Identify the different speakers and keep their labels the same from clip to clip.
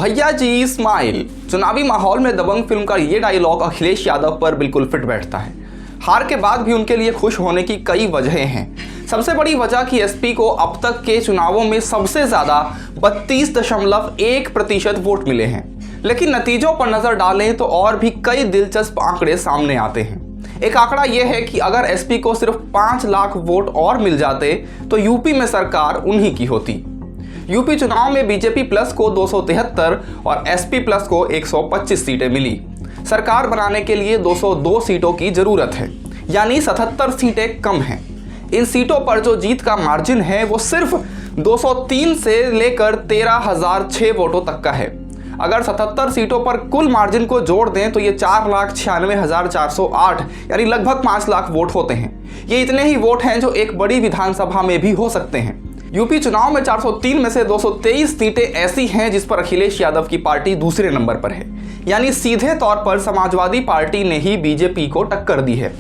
Speaker 1: भैया जी स्माइल। चुनावी माहौल में दबंग फिल्म का ये डायलॉग अखिलेश यादव पर बिल्कुल फिट बैठता है। हार के बाद भी उनके लिए खुश होने की कई वजहें हैं। सबसे बड़ी वजह कि एसपी को अब तक के चुनावों में सबसे ज्यादा 32.1% वोट मिले हैं। लेकिन नतीजों पर नजर डालें तो और भी कई दिलचस्प आंकड़े सामने आते हैं। एक आंकड़ा यह है कि अगर एसपी को सिर्फ 5 लाख वोट और मिल जाते तो यूपी में सरकार उन्हीं की होती। यूपी चुनाव में बीजेपी प्लस को 273 और एसपी प्लस को 125 सीटें मिली। सरकार बनाने के लिए 202 सीटों की जरूरत है, यानी 77 सीटें कम हैं। इन सीटों पर जो जीत का मार्जिन है वो सिर्फ 203 से लेकर 13,006 वोटों तक का है। अगर 77 सीटों पर कुल मार्जिन को जोड़ दें तो ये 4,96,408 यानी लगभग 5 लाख वोट होते हैं। ये इतने ही वोट हैं जो एक बड़ी विधानसभा में भी हो सकते हैं। यूपी चुनाव में 403 में से 223 सीटें ऐसी हैं जिस पर अखिलेश यादव की पार्टी दूसरे नंबर पर है, यानी सीधे तौर पर समाजवादी पार्टी ने ही बीजेपी को टक्कर दी है।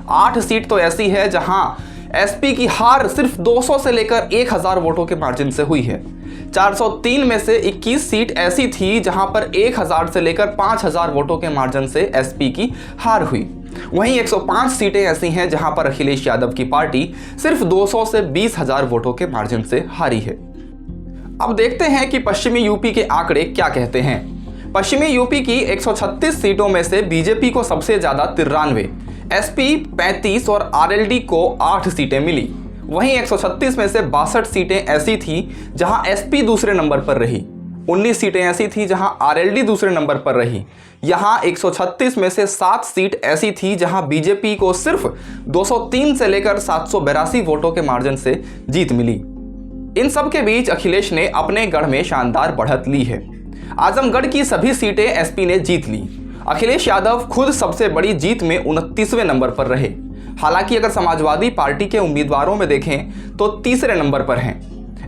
Speaker 1: 8 सीट तो ऐसी है जहां एसपी की हार सिर्फ 200 से लेकर 1000 वोटों के मार्जिन से हुई है। 403 में से 21 सीट ऐसी थी जहां पर 1000 से लेकर 5000 वोटों के मार्जिन से एसपी की हार हुई। वहीं 105 सीटें ऐसी हैं जहां पर अखिलेश यादव की पार्टी सिर्फ 200 से 20,000 वोटों के मार्जिन से हारी है। अब देखते हैं कि पश्चिमी यूपी के आंकड़े क्या कहते हैं। पश्चिमी यूपी की 136 सीटों में से बीजेपी को सबसे ज्यादा 93, एसपी 35 और आरएलडी को 8 सीटें मिली। वहीं 136 में से 62 सीटें ऐसी थी जहां एसपी दूसरे नंबर पर रही। 19 सीटें ऐसी थी जहां आरएलडी दूसरे नंबर पर रही। यहां 136 में से 7 सीट ऐसी थी जहां बीजेपी को सिर्फ 203 से लेकर 782 वोटों के मार्जिन से जीत मिली। इन सब के बीच अखिलेश ने अपने गढ़ में शानदार बढ़त ली है। आजमगढ़ की सभी सीटें एसपी ने जीत ली। अखिलेश यादव खुद सबसे बड़ी जीत में 29वें नंबर पर रहे। हालांकि अगर समाजवादी पार्टी के उम्मीदवारों में देखें तो तीसरे नंबर पर हैं।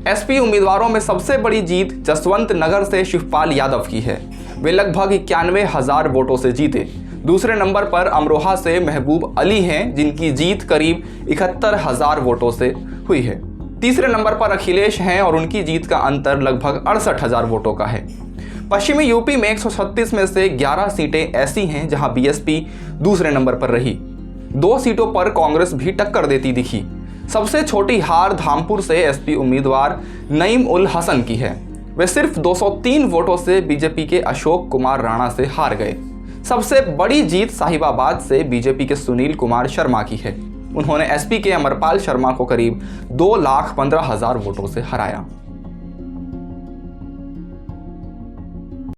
Speaker 1: एसपी उम्मीदवारों में सबसे बड़ी जीत जसवंत नगर से शिवपाल यादव की है। वे लगभग 91,000 वोटों से जीते। दूसरे नंबर पर अमरोहा से महबूब अली हैं, जिनकी जीत करीब 71,000 वोटों से हुई है। तीसरे नंबर पर अखिलेश हैं और उनकी जीत का अंतर लगभग 68,000 वोटों का है। पश्चिमी यूपी में 136 में से 11 सीटें ऐसी हैं जहां बीएसपी दूसरे नंबर पर रही। 2 सीटों पर कांग्रेस भी टक्कर देती दिखी। सबसे छोटी हार धामपुर से एसपी उम्मीदवार नईम उल हसन की है। वे सिर्फ 203 वोटों से बीजेपी के अशोक कुमार राणा से हार गए। सबसे बड़ी जीत साहिबाबाद से बीजेपी के सुनील कुमार शर्मा की है। उन्होंने एसपी के अमरपाल शर्मा को करीब 2,15,000 वोटों से हराया।